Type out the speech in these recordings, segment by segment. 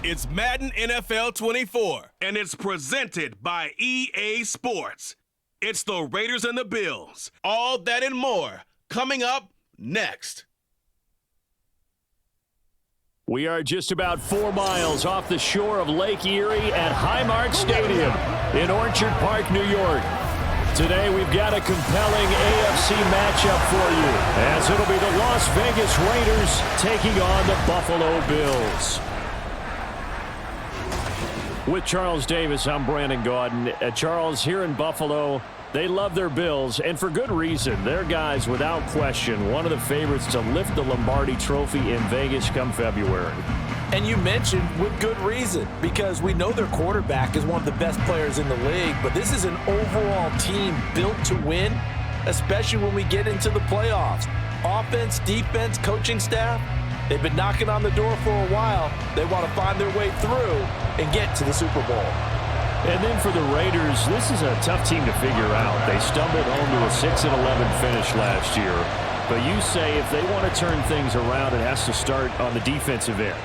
It's Madden NFL 24, and it's presented by EA Sports. It's the Raiders and the Bills. All that and more coming up next. We are just about 4 miles off the shore of Lake Erie at Highmark Stadium in Orchard Park, New York. Today we've got a compelling AFC matchup for you, as it'll be the Las Vegas Raiders taking on the Buffalo Bills. With Charles Davis, I'm Brandon Gaudin. Charles, here in Buffalo, they love their Bills, and for good reason. They're guys, without question, one of the favorites to lift the Lombardi Trophy in Vegas come February. And you mentioned with good reason, because we know their quarterback is one of the best players in the league, but this is an overall team built to win, especially when we get into the playoffs. Offense, defense, coaching staff, they've been knocking on the door for a while. They want to find their way through and get to the Super Bowl. And then for the Raiders, this is a tough team to figure out. They stumbled home to a 6-11 finish last year. But you say if they want to turn things around, it has to start on the defensive end.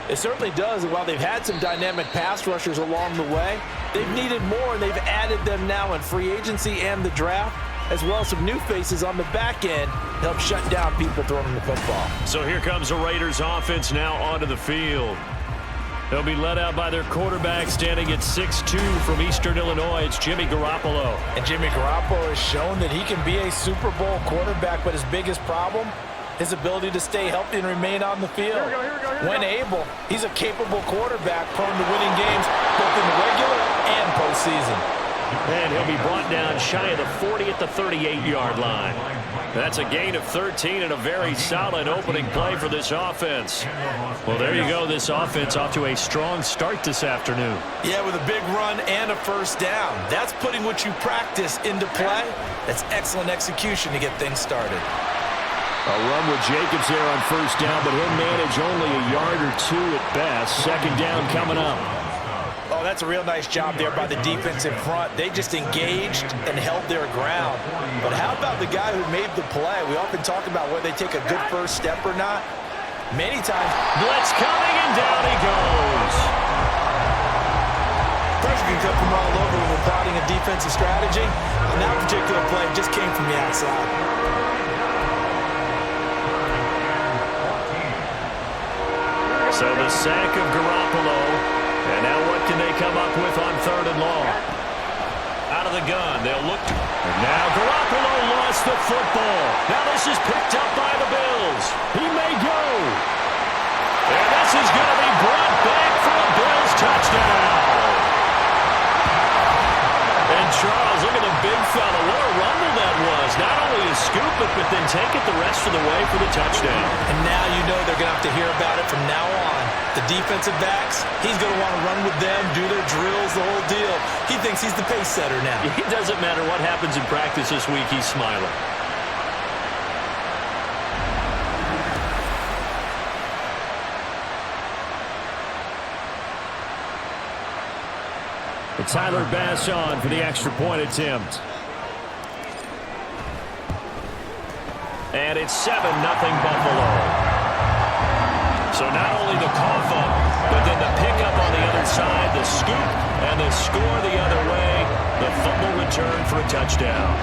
It certainly does, and while they've had some dynamic pass rushers along the way, they've needed more, and they've added them now in free agency and the draft, as well as some new faces on the back end to help shut down people throwing the football. So here comes the Raiders offense now onto the field. They'll be led out by their quarterback standing at 6'2" from Eastern Illinois. It's Jimmy Garoppolo. And Jimmy Garoppolo has shown that he can be a Super Bowl quarterback, but his biggest problem, his ability to stay healthy and remain on the field. Here we go. When able, he's a capable quarterback prone to winning games both in the regular and postseason. And he'll be brought down shy of the 40 at the 38-yard line. That's a gain of 13 and a very solid opening play for this offense. Well, there you go. This offense off to a strong start this afternoon. Yeah, with a big run and a first down. That's putting what you practice into play. That's excellent execution to get things started. A run with Jacobs there on first down, but he'll manage only a yard or two at best. Second down coming up. Oh, that's a real nice job there by the defense in front. They just engaged and held their ground. But how about the guy who made the play? We often talk about whether they take a good first step or not. Many times, blitz coming, and down he goes. Pressure can come from all over when we're plotting a defensive strategy. And that particular play just came from the outside. So the sack of Garoppolo. And now what can they come up with on 3rd and long? Out of the gun, they'll look. And now Garoppolo lost the football. Now this is picked up by the Bills. He may go. And this is going to be brought back for a Bills touchdown. And Charles, look at the big fella. What a rumble that was. Not only to scoop it, but then take it the rest of the way for the touchdown. And now you know they're going to have to hear about it from now on. The defensive backs, he's going to want to run with them, do their drills, the whole deal. He thinks he's the pace setter now. It doesn't matter what happens in practice this week, he's smiling. Tyler Bass on for the extra point attempt. And it's 7-0 Buffalo. So not only the cough up, but then the pickup on the other side, the scoop, and the score the other way. The fumble return for a touchdown.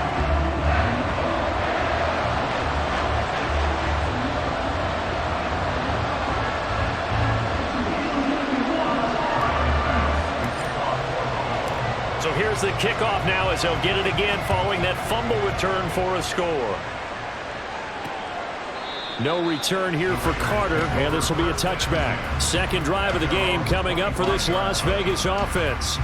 So here's the kickoff now as they'll get it again following that fumble return for a score. No return here for Carter, and this will be a touchback. Second drive of the game coming up for this Las Vegas offense.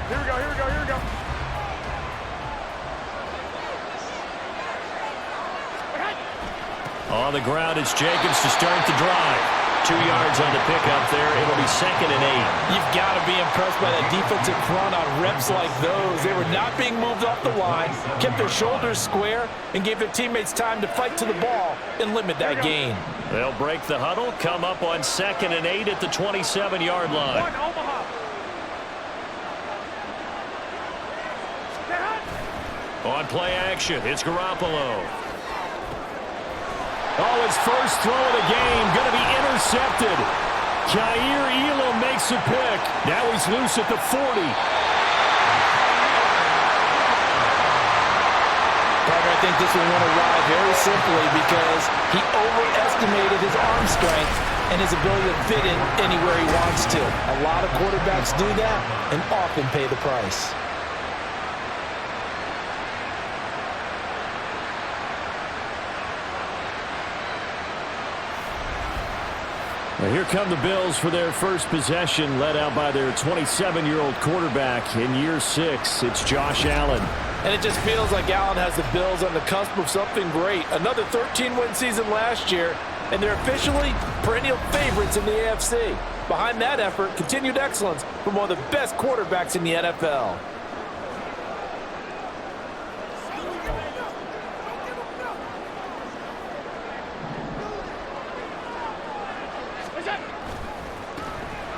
Here we go. On the ground, it's Jacobs to start the drive. 2 yards on the pickup there. It'll be 2nd and 8. You've got to be impressed by that defensive front on reps like those. They were not being moved off the line, kept their shoulders square, and gave their teammates time to fight to the ball and limit that gain. They'll break the huddle, come up on 2nd and 8 at the 27-yard line. On play action, it's Garoppolo. Oh, his first throw of the game, going to be intercepted. Jair Elam makes a pick. Now he's loose at the 40. Partner, I think this one went awry very simply because he overestimated his arm strength and his ability to fit in anywhere he wants to. A lot of quarterbacks do that and often pay the price. Well, here come the Bills for their first possession, led out by their 27-year-old quarterback in year 6. It's Josh Allen. And it just feels like Allen has the Bills on the cusp of something great. Another 13-win season last year, and they're officially perennial favorites in the AFC. Behind that effort, continued excellence from one of the best quarterbacks in the NFL.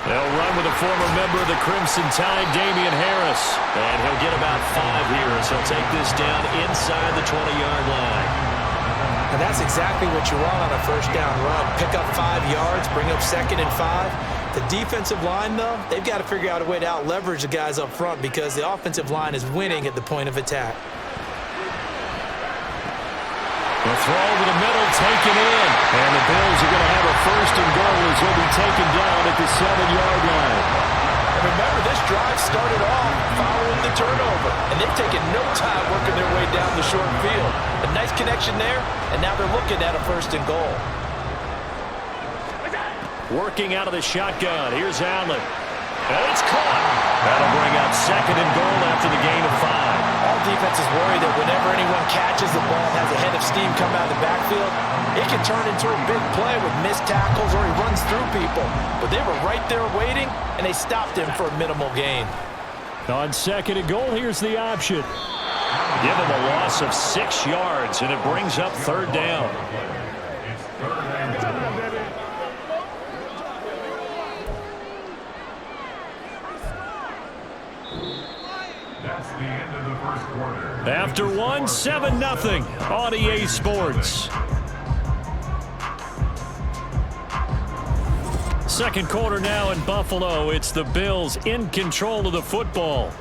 They'll run with a former member of the Crimson Tide, Damian Harris. And he'll get about 5 here as he'll take this down inside the 20-yard line. And that's exactly what you want on a first down run. Pick up 5 yards, bring up 2nd and 5. The defensive line, though, they've got to figure out a way to out-leverage the guys up front because the offensive line is winning at the point of attack. The throw over the middle, taken in. And the Bills are going to have a 1st and goal as he'll be taken down at the 7-yard line. And remember, this drive started off following the turnover. And they've taken no time working their way down the short field. A nice connection there, and now they're looking at a 1st and goal. Working out of the shotgun. Here's Allen. And it's caught. That'll bring up 2nd and goal after the gain of 5. All defenses worry that whenever anyone catches the ball and has a head of steam come out of the backfield, it can turn into a big play with missed tackles or he runs through people. But they were right there waiting, and they stopped him for a minimal gain. On 2nd and goal, here's the option. Give him a loss of 6 yards, and it brings up 3rd down. After one, 7-0 on EA Sports. Second quarter now in Buffalo. It's the Bills in control of the football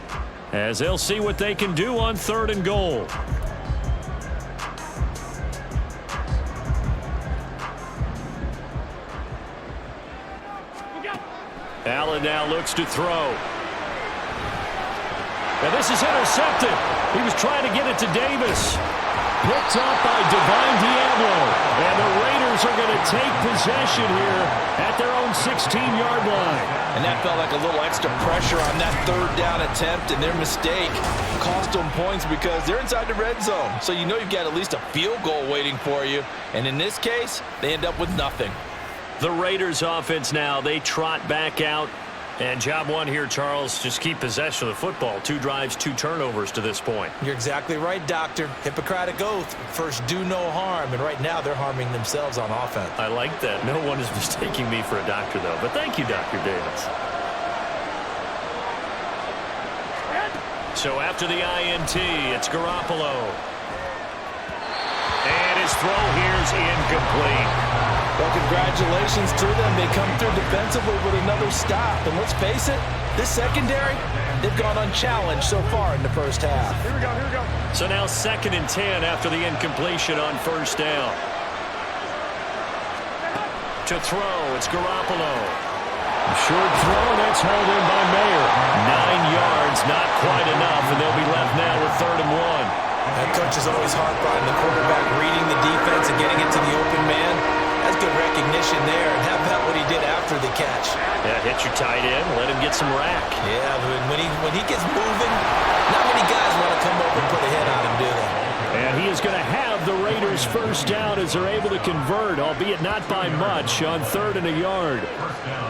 as they'll see what they can do on 3rd and goal. Allen now looks to throw. And this is intercepted. He was trying to get it to Davis. Picked up by Divine Diablo. And the Raiders are going to take possession here at their own 16-yard line. And that felt like a little extra pressure on that 3rd down attempt, and their mistake cost them points because they're inside the red zone. So you know you've got at least a field goal waiting for you. And in this case, they end up with nothing. The Raiders offense now, they trot back out. And job one here, Charles, just keep possession of the football. 2 drives, 2 turnovers to this point. You're exactly right, Doctor. Hippocratic oath. First, do no harm. And right now, they're harming themselves on offense. I like that. No one is mistaking me for a doctor, though. But thank you, Dr. Davis. So after the INT, it's Garoppolo. And his throw here's incomplete. Well, congratulations to them. They come through defensively with another stop. And let's face it, this secondary, they've gone unchallenged so far in the first half. Here we go, here we go. So now 2nd and 10 after the incompletion on 1st down. To throw, it's Garoppolo. A short throw, that's held in by Mayer. 9 yards, not quite enough, and they'll be left now with 3rd and 1. That coach is always hard on the quarterback reading the defense and getting it to the open man. That's good recognition there, and how about what he did after the catch? Yeah, hit your tight end, let him get some rack. Yeah, but when he gets moving, not many guys want to come over and put a hit on him, do they? And he is going to have the Raiders 1st down as they're able to convert, albeit not by much, on 3rd and a yard.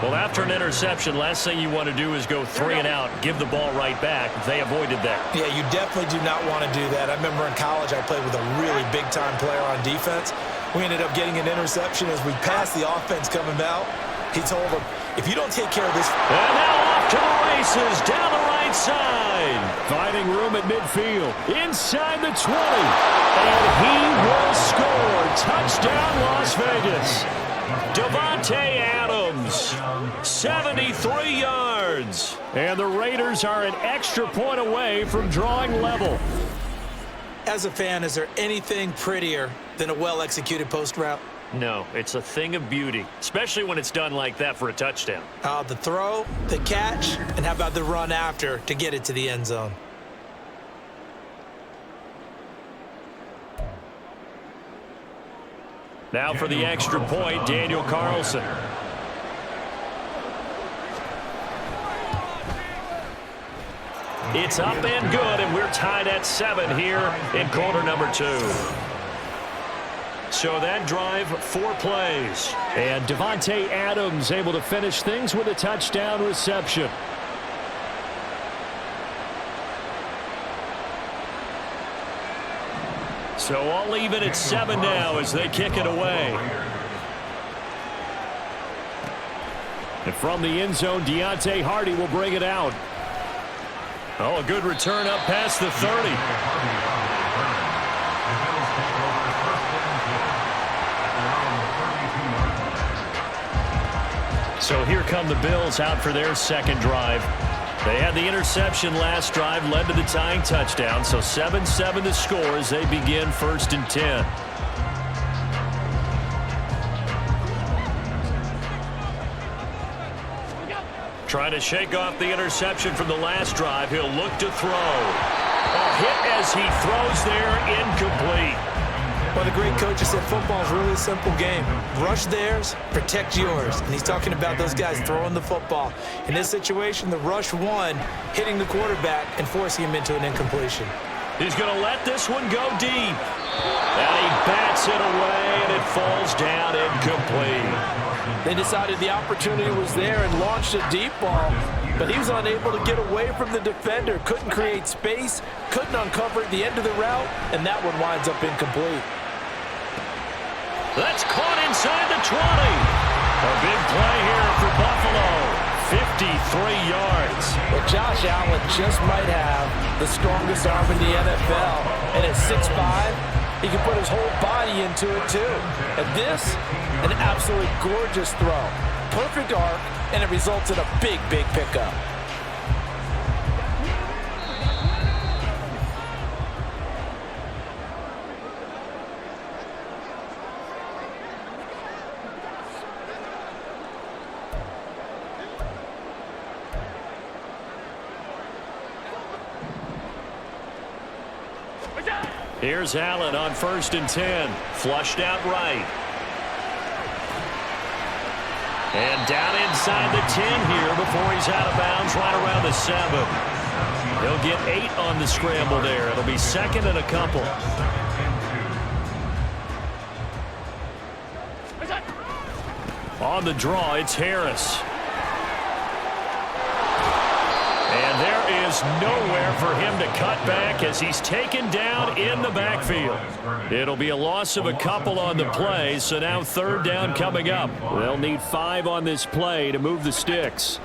Well, after an interception, last thing you want to do is go 3 and out, give the ball right back. They avoided that. Yeah, you definitely do not want to do that. I remember in college I played with a really big-time player on defense. We ended up getting an interception as we passed the offense coming out. He told him, If you don't take care of this... And now off to the races, down the right side. Finding room at midfield, inside the 20. And he will score. Touchdown, Las Vegas. Davante Adams, 73 yards. And the Raiders are an extra point away from drawing level. As a fan, is there anything prettier than a well-executed post route? No, it's a thing of beauty, especially when it's done like that for a touchdown. The throw, the catch, and how about the run after to get it to the end zone? Now for the extra point, Daniel Carlson. It's up and good, and we're tied at 7 here in quarter number 2. So that drive, 4 plays. And Davante Adams able to finish things with a touchdown reception. So all even at 7 now as they kick it away. And from the end zone, Deontay Hardy will bring it out. Oh, a good return up past the 30. So here come the Bills out for their second drive. They had the interception last drive, led to the tying touchdown. So 7-7 the score as they begin 1st and 10. Trying to shake off the interception from the last drive. He'll look to throw. A hit as he throws there, incomplete. Well, the great coach has said football is really a simple game. Rush theirs, protect yours. And he's talking about those guys throwing the football. In this situation, the rush won, hitting the quarterback and forcing him into an incompletion. He's going to let this one go deep. And he bats it away, and it falls down incomplete. They decided the opportunity was there and launched a deep ball, but he was unable to get away from the defender, couldn't create space, couldn't uncover the end of the route, and that one winds up incomplete. That's caught inside the 20. A big play here for Buffalo. 53 yards. Well, Josh Allen just might have the strongest arm in the NFL. And at 6'5", he can put his whole body into it too. And this, an absolutely gorgeous throw. Perfect arc, and it results in a big, big pickup. Here's Allen on 1st and 10. Flushed out right. And down inside the 10 here before he's out of bounds right around the 7. He'll get 8 on the scramble there. It'll be 2nd and a couple. On the draw, it's Harris. And there is nowhere for him to cut back as he's taken down in the backfield. It'll be a loss of a couple on the play, so now 3rd down coming up. They'll need 5 on this play to move the sticks.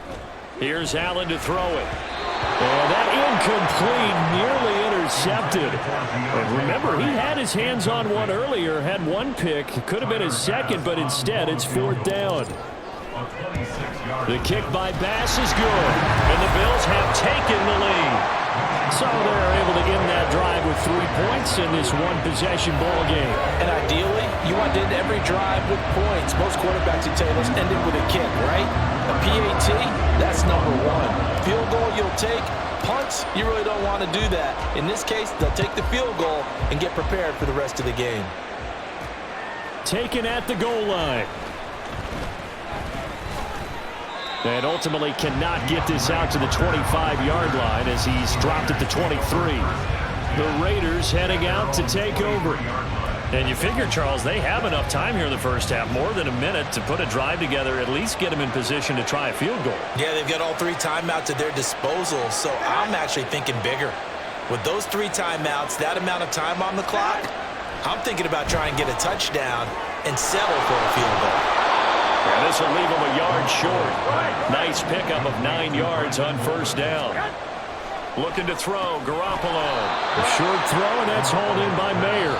Here's Allen to throw it. And that incomplete, nearly intercepted. And remember, he had his hands on one earlier, had one pick. Could have been his 2nd, but instead it's 4th down. The kick by Bass is good, and the Bills have taken the lead. So they're able to end that drive with 3 points in this one-possession ball game. And ideally, you want to end every drive with points. Most quarterbacks, you tell us, end it with a kick, right? A PAT, that's number 1. Field goal you'll take. Punts, you really don't want to do that. In this case, they'll take the field goal and get prepared for the rest of the game. Taken at the goal line. And ultimately cannot get this out to the 25-yard line as he's dropped at the 23. The Raiders heading out to take over. And you figure, Charles, they have enough time here in the first half, more than a minute, to put a drive together, at least get them in position to try a field goal. Yeah, they've got all 3 timeouts at their disposal, so I'm actually thinking bigger. With those 3 timeouts, that amount of time on the clock, I'm thinking about trying to get a touchdown and settle for a field goal. And this will leave them a yard up short. Nice pickup of 9 yards on first down. Looking to throw, Garoppolo. A short throw, and that's hauled in by Mayer.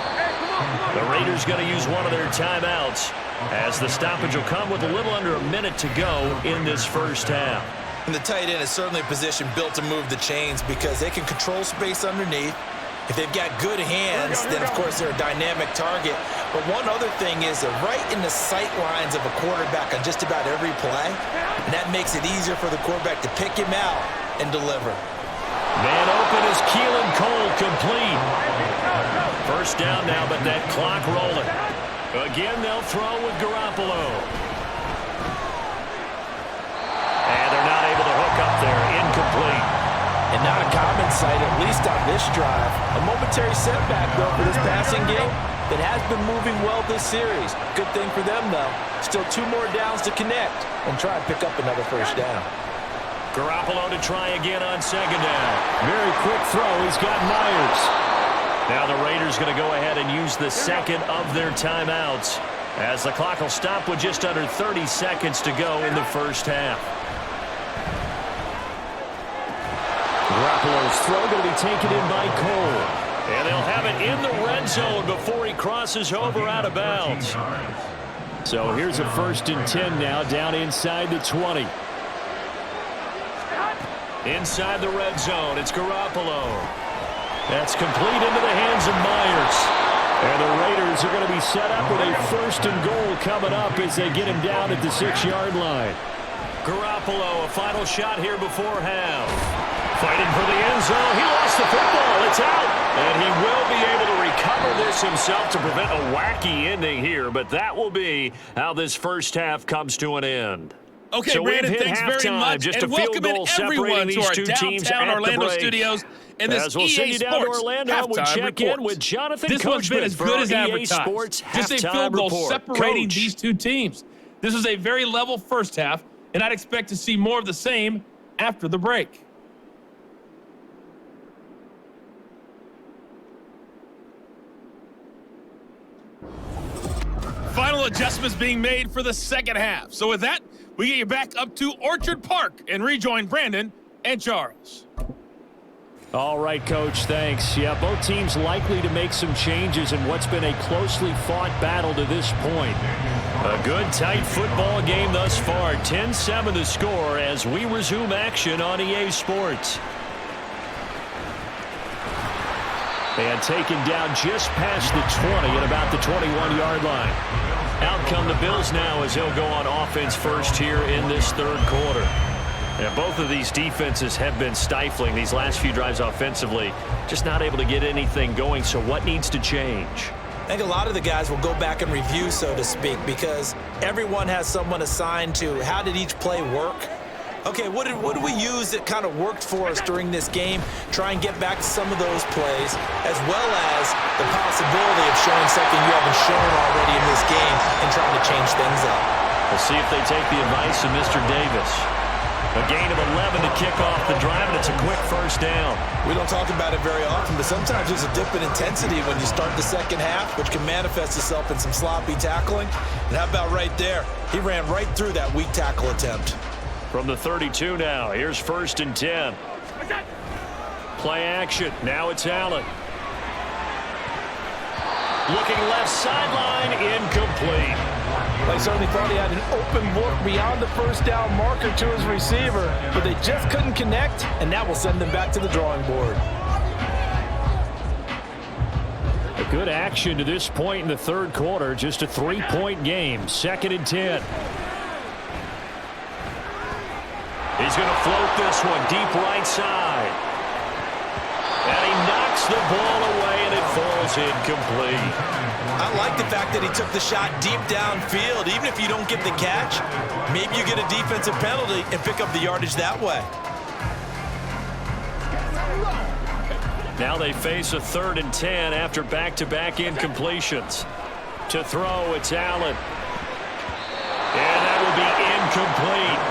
The Raiders going to use one of their timeouts, as the stoppage will come with a little under a minute to go in this first half. And the tight end is certainly a position built to move the chains because they can control space underneath. If they've got good hands, then, of course, they're a dynamic target. But one other thing is they're right in the sight lines of a quarterback on just about every play, and that makes it easier for the quarterback to pick him out and deliver. Man open is Keelan Cole, complete. First down now, but that clock rolling. Again, they'll throw with Garoppolo. And they're not able to hook up there. Incomplete. And not a common sight, at least on this drive. A momentary setback, though, for this passing game that has been moving well this series. Good thing for them, though. Still 2 more downs to connect and try and pick up another first down. Garoppolo to try again on second down. Very quick throw. He's got Myers. Now the Raiders going to go ahead and use the second of their timeouts, as the clock will stop with just under 30 seconds to go in the first half. Garoppolo's throw going to be taken in by Cole. And they'll have it in the red zone before he crosses over out of bounds. So here's a 1st and 10 now, down inside the 20. Inside the red zone, it's Garoppolo. That's complete into the hands of Myers. And the Raiders are going to be set up with a 1st and goal coming up as they get him down at the 6-yard line. Garoppolo, a final shot here before half. Fighting for the end zone. He lost the football. It's out. And he will be able to recover this himself to prevent a wacky ending here. But that will be how this first half comes to an end. Okay, so Brandon, thanks very much, just and welcome in everyone to our downtown Orlando studios. And this we'll send you down to Orlando, we check in with Jonathan This one's been as good as advertised. Just a field goal separating these two teams. This is a very level first half, and I'd expect to see more of the same after the break. Final adjustments being made for the second half. So with that, we get you back up to Orchard Park and rejoin Brandon and Charles. All right, Coach, thanks. Yeah, both teams likely to make some changes in what's been a closely fought battle to this point. A good, tight football game thus far. 10-7 the score as we resume action on EA Sports. And taken down just past the 20 at about the 21-yard line. Out come the Bills now as they'll go on offense first here in this third quarter. And both of these defenses have been stifling these last few drives offensively. Just not able to get anything going, so what needs to change? I think a lot of the guys will go back and review, so to speak, because everyone has someone assigned to how did each play work. Okay, what did we use that kind of worked for us during this game? Try and get back to some of those plays, as well as the possibility of showing something you haven't shown already in this game and trying to change things up. We'll see if they take the advice of Mr. Davis. A gain of 11 to kick off the drive, and it's a quick first down. We don't talk about it very often, but sometimes there's a dip in intensity when you start the second half, which can manifest itself in some sloppy tackling. And how about right there? He ran right through that weak tackle attempt. From the 32 now, here's 1st and 10. Play action. Now it's Allen. Looking left sideline, incomplete. They certainly thought he had an open look beyond the first down marker to his receiver, but they just couldn't connect, and that will send them back to the drawing board. A good action to this point in the third quarter. Just a 3-point game. 2nd and 10. He's going to float this one deep right side. And he knocks the ball away, and it falls incomplete. I like the fact that he took the shot deep downfield. Even if you don't get the catch, maybe you get a defensive penalty and pick up the yardage that way. Now they face a 3rd and 10 after back-to-back incompletions. To throw, it's Allen. And that will be incomplete.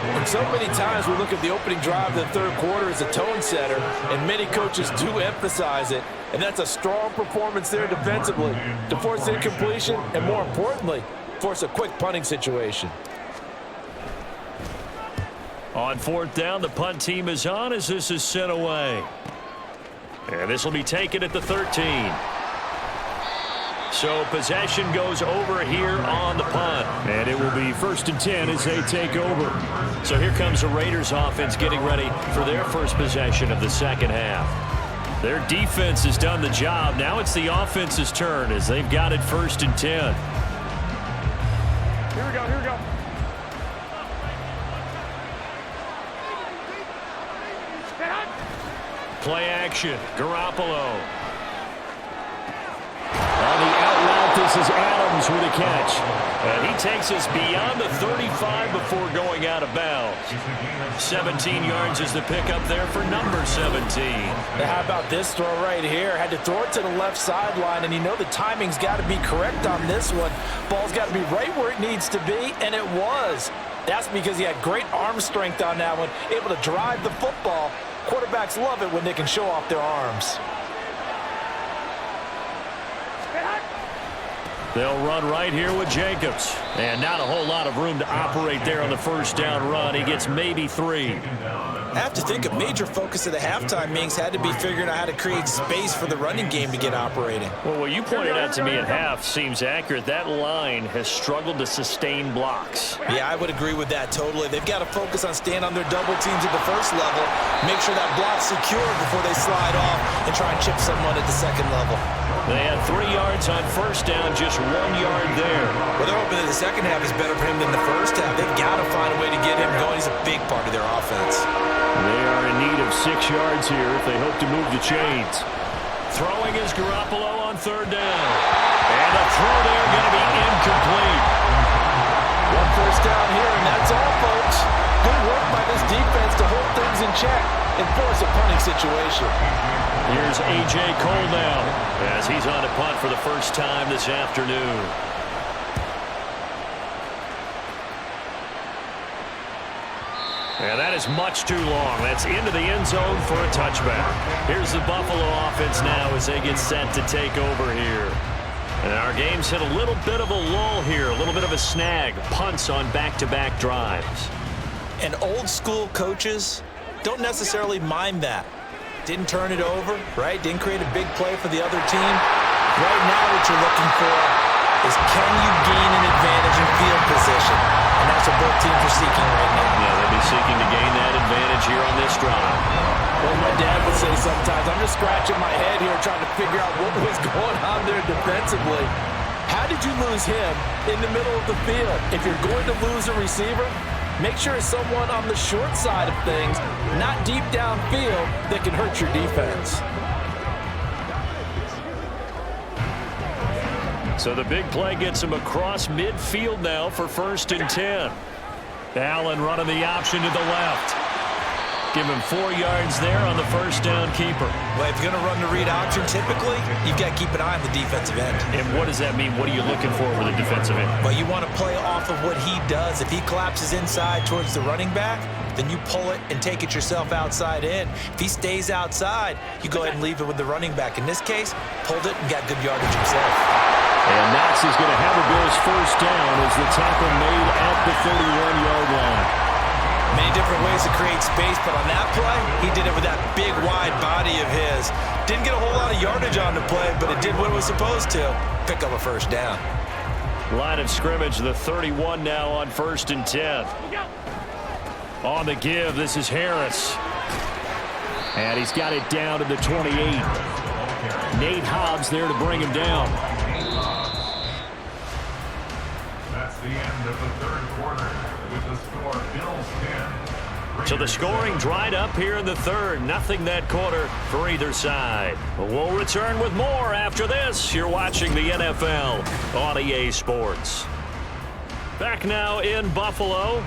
And so many times we look at the opening drive of the third quarter as a tone setter, and many coaches do emphasize it. And that's a strong performance there defensively to force incompletion and, more importantly, force a quick punting situation. On 4th down, the punt team is on as this is sent away. And this will be taken at the 13. So possession goes over here on the punt. And it will be 1st and 10 as they take over. So here comes the Raiders offense getting ready for their first possession of the second half. Their defense has done the job. Now it's the offense's turn as they've got it 1st and 10. Here we go, here we go. Play action, Garoppolo. On the out route, this is Adams with a catch. And he takes us beyond the 35 before going out of bounds. 17 yards is the pickup there for number 17. Now how about this throw right here? Had to throw it to the left sideline, and you know the timing's got to be correct on this one. Ball's got to be right where it needs to be, and it was. That's because he had great arm strength on that one, able to drive the football. Quarterbacks love it when they can show off their arms. They'll run right here with Jacobs. And not a whole lot of room to operate there on the first down run. He gets maybe 3. I have to think a major focus of the halftime meetings had to be figuring out how to create space for the running game to get operating. Well, what you pointed out to me at half seems accurate. That line has struggled to sustain blocks. Yeah, I would agree with that totally. They've got to focus on staying on their double teams at the first level, make sure that block's secure before they slide off and try and chip someone at the second level. They had 3 yards on first down, just 1 yard there. Well, they're hoping that the second half is better for him than the first half. They've got to find a way to get him going. He's a big part of their offense. They are in need of 6 yards here if they hope to move the chains. Throwing is Garoppolo on 3rd down. And a throw there going to be incomplete. 1 first down here, and that's all, folks. Good work by this defense to hold things in check and force a punting situation. Here's A.J. Cole now as he's on a punt for the first time this afternoon. And that is much too long. That's into the end zone for a touchback. Here's the Buffalo offense now as they get set to take over here. And our game's hit a little bit of a lull here, a little bit of a snag. Punts on back-to-back drives. And old school coaches don't necessarily mind that. Didn't turn it over, right? Didn't create a big play for the other team. Right now what you're looking for is can you gain an advantage in field position? And that's what both teams are seeking right now. Yeah, they'll be seeking to gain that advantage here on this drive. Well, my dad would say sometimes, I'm just scratching my head here trying to figure out what was going on there defensively. How did you lose him in the middle of the field? If you're going to lose a receiver, make sure it's someone on the short side of things, not deep downfield, that can hurt your defense. So the big play gets him across midfield now for 1st and 10. Allen running the option to the left. Give him 4 yards there on the first down keeper. Well, if you're going to run the read option, typically, you've got to keep an eye on the defensive end. And what does that mean? What are you looking for with the defensive end? Well, you want to play off of what he does. If he collapses inside towards the running back, then you pull it and take it yourself outside in. If he stays outside, you go ahead and leave it with the running back. In this case, pulled it and got good yardage himself. And Knox is going to have a Bills first down as the tackle made at the 31-yard line. Many different ways to create space, but on that play, he did it with that big, wide body of his. Didn't get a whole lot of yardage on the play, but it did what it was supposed to. Pick up a first down. Line of scrimmage, the 31 now on 1st and 10. On the give, this is Harris. And he's got it down to the 28. Nate Hobbs there to bring him down. That's the end of the third quarter with the score Bills 10. So the scoring dried up here in the third. Nothing that quarter for either side. We'll return with more after this. You're watching the NFL on EA Sports. Back now in Buffalo.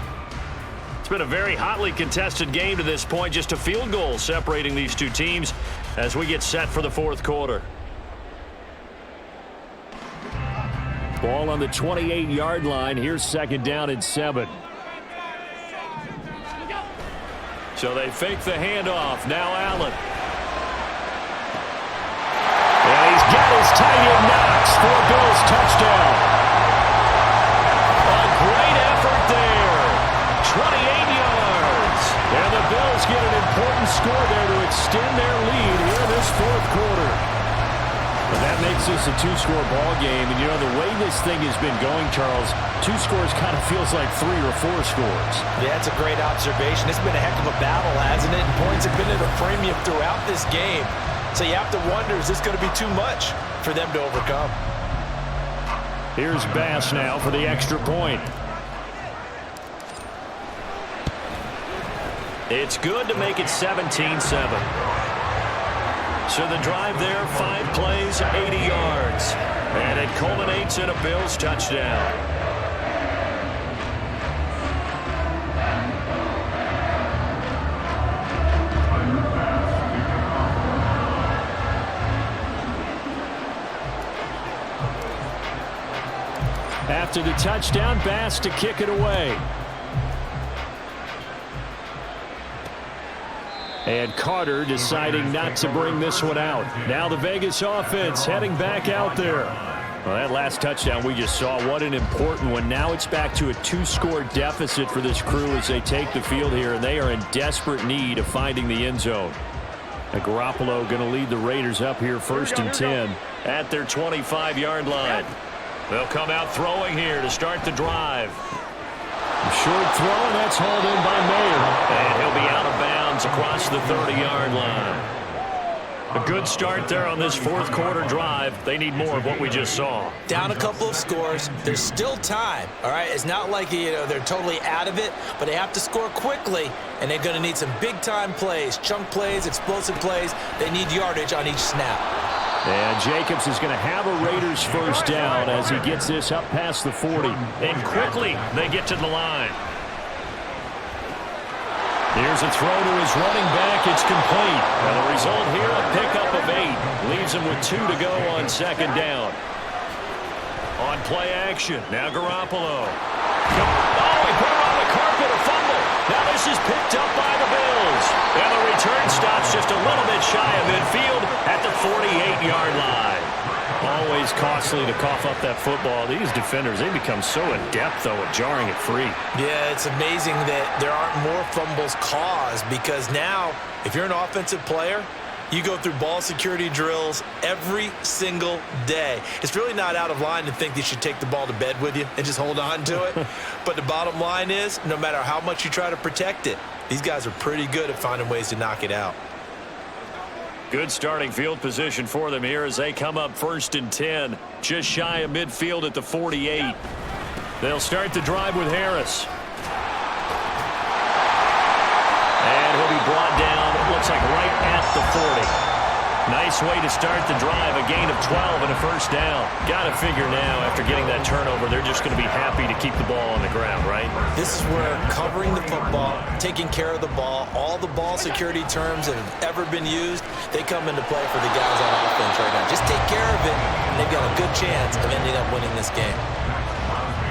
It's been a very hotly contested game to this point. Just a field goal separating these two teams as we get set for the fourth quarter. Ball on the 28-yard line. Here's 2nd down and 7. So they fake the handoff. Now Allen. And he's got his tight end Knox for a Bills touchdown. important score there to extend their lead here in this fourth quarter. But that makes this a two-score ball game. And, you know, the way this thing has been going, Charles, two scores kind of feels like 3 or 4 scores. Yeah, that's a great observation. It's been a heck of a battle, hasn't it? And points have been at a premium throughout this game. So you have to wonder, is this going to be too much for them to overcome? Here's Bass now for the extra point. It's good to make it 17-7. So the drive there, 5 plays, 80 yards. And it culminates in a Bills touchdown. After the touchdown, Bass to kick it away. And Carter deciding not to bring this one out. Now the Vegas offense heading back out there. Well, that last touchdown we just saw, what an important one. Now it's back to a 2-score deficit for this crew as they take the field here, and they are in desperate need of finding the end zone. And Garoppolo going to lead the Raiders up here first and 10 at their 25-yard line. They'll come out throwing here to start the drive. Short throw, and that's hauled in by Mayer. And he'll be out of bounds across the 30-yard line. A good start there on this fourth quarter drive. They need more of what we just saw. Down a couple of scores. There's still time, all right? It's not like, you know, they're totally out of it, but they have to score quickly, and they're going to need some big-time plays, chunk plays, explosive plays. They need yardage on each snap. And Jacobs is going to have a Raiders first down as he gets this up past the 40. And quickly, they get to the line. Here's a throw to his running back. It's complete. And the result here, a pickup of 8. Leaves him with 2 to go on second down. On play action, now Garoppolo. Oh, he put it on the carpet, a fumble. Now this is picked up by the Bills. And the return stops just a little bit shy of midfield at the 48-yard line. Always costly to cough up that football. These defenders, they become so adept, though, at jarring it free. Yeah, it's amazing that there aren't more fumbles caused, because now, if you're an offensive player, you go through ball security drills every single day. It's really not out of line to think you should take the ball to bed with you and just hold on to it. But the bottom line is, no matter how much you try to protect it, these guys are pretty good at finding ways to knock it out. Good starting field position for them here as they come up first and 10, just shy of midfield at the 48. They'll start the drive with Harris. And he'll be brought down, it looks like right at the 40. Nice way to start the drive, a gain of 12 and a first down. Got to figure now, after getting that turnover, they're just going to be happy to keep the ball on the ground, right? This is where covering the football, taking care of the ball, all the ball security terms that have ever been used, they come into play for the guys on offense right now. Just take care of it, and they've got a good chance of ending up winning this game.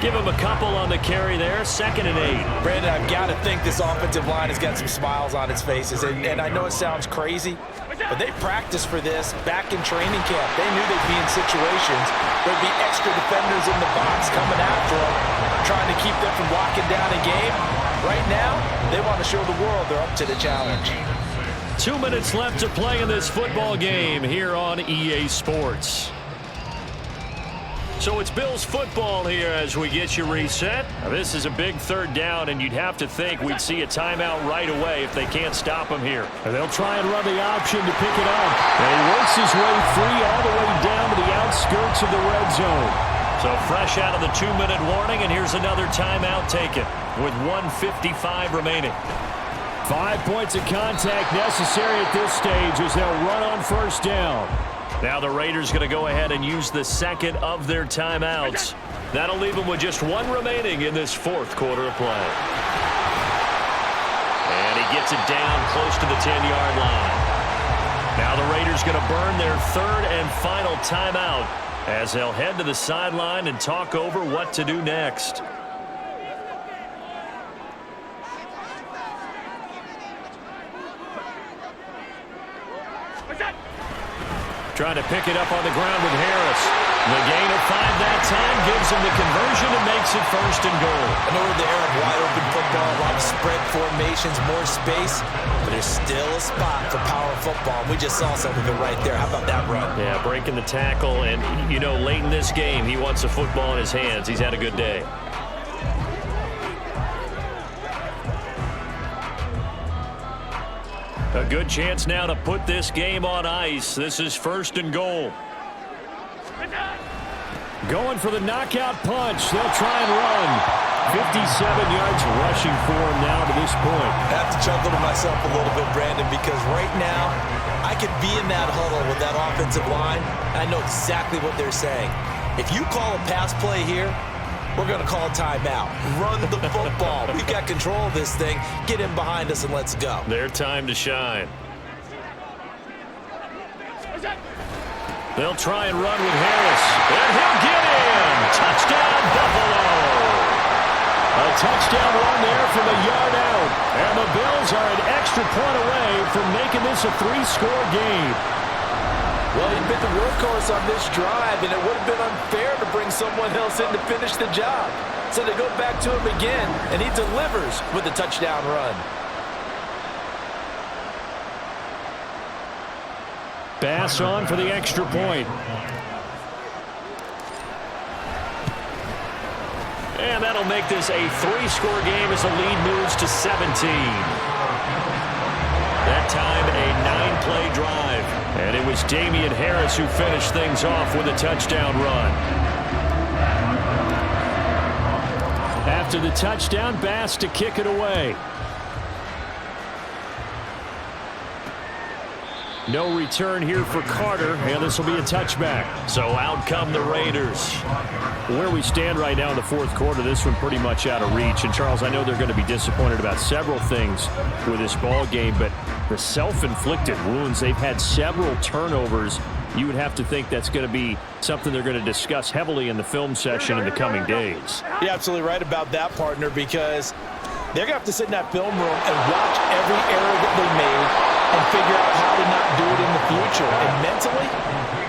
Give him a couple on the carry there, 2nd and 8. Brandon, I've got to think this offensive line has got some smiles on its faces. And I know it sounds crazy, but they practiced for this back in training camp. They knew they'd be in situations where there'd be extra defenders in the box coming after them, trying to keep them from locking down a game. Right now, they want to show the world they're up to the challenge. 2 minutes left to play in this football game here on EA Sports. So it's Bills football here as we get you reset. Now, this is a big third down, and you'd have to think we'd see a timeout right away if they can't stop him here. And they'll try and run the option to pick it up. And he works his way free all the way down to the outskirts of the red zone. So fresh out of the 2-minute warning, and here's another timeout taken with 1:55 remaining. 5 points of contact necessary at this stage as they'll run on first down. Now the Raiders going to go ahead and use the second of their timeouts. That'll leave them with just 1 remaining in this fourth quarter of play. And he gets it down close to the 10-yard line. Now the Raiders going to burn their 3rd and final timeout as they'll head to the sideline and talk over what to do next. Trying to pick it up on the ground with Harris. The gain of 5 that time gives him the conversion and makes it 1st and goal. I know we're in the era of wide open football, a lot of spread formations, more space, but there's still a spot for power football. We just saw some of it right there. How about that run? Yeah, breaking the tackle, and, you know, late in this game, he wants the football in his hands. He's had a good day. A good chance now to put this game on ice. This is 1st and goal. Going for the knockout punch. They'll try and run. 57 yards rushing for him now to this point. I have to chuckle to myself a little bit, Brandon, because right now I could be in that huddle with that offensive line. I know exactly what they're saying. If you call a pass play here, we're going to call a timeout. Run the football. We've got control of this thing. Get in behind us and let's go. Their time to shine. They'll try and run with Harris. And he'll get in. Touchdown, Buffalo. A touchdown run there from a yard out. And the Bills are an extra point away from making this a 3-score game. Well, he'd been the workhorse on this drive, and it would have been unfair to bring someone else in to finish the job. So they go back to him again, and he delivers with a touchdown run. Bass on for the extra point. And that'll make this a 3-score game as the lead moves to 17. That time, a 9-play drive. And it was Damian Harris who finished things off with a touchdown run. After the touchdown, Bass to kick it away. No return here for Carter, and this will be a touchback. So out come the Raiders. Where we stand right now in the 4th quarter, this one pretty much out of reach. And, Charles, I know they're going to be disappointed about several things with this ball game, but the self-inflicted wounds, they've had several turnovers. You would have to think that's going to be something they're going to discuss heavily in the film session in the coming days. You're absolutely right about that, partner, because they're going to have to sit in that film room and watch every error that they made and figure out how to not do it in the future. And mentally,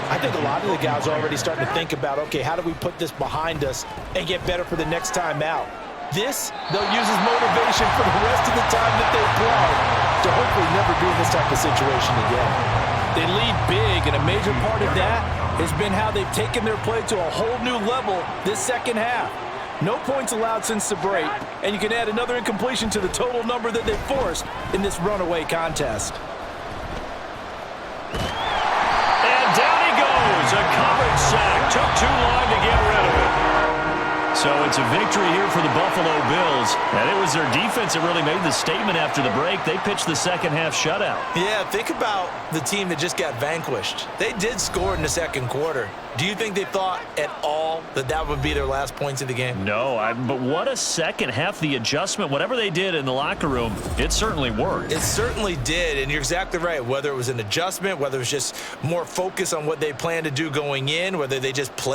I think a lot of the guys are already starting to think about, okay, how do we put this behind us and get better for the next time out? This, they'll use as motivation for the rest of the time that they play to hopefully never be in this type of situation again. They lead big, and a major part of that has been how they've taken their play to a whole new level this second half. No points allowed since the break, and you can add another incompletion to the total number that they've forced in this runaway contest. And down he goes. A coverage sack. Took too long to get rid of it. So it's a victory here for the Buffalo Bills. And it was their defense that really made the statement after the break. They pitched the second half shutout. Yeah, think about the team that just got vanquished. They did score in the 2nd quarter. Do you think they thought at all that that would be their last points of the game? No, but what a second half. The adjustment, whatever they did in the locker room, it certainly worked. It certainly did, and you're exactly right. Whether it was an adjustment, whether it was just more focus on what they planned to do going in, whether they just played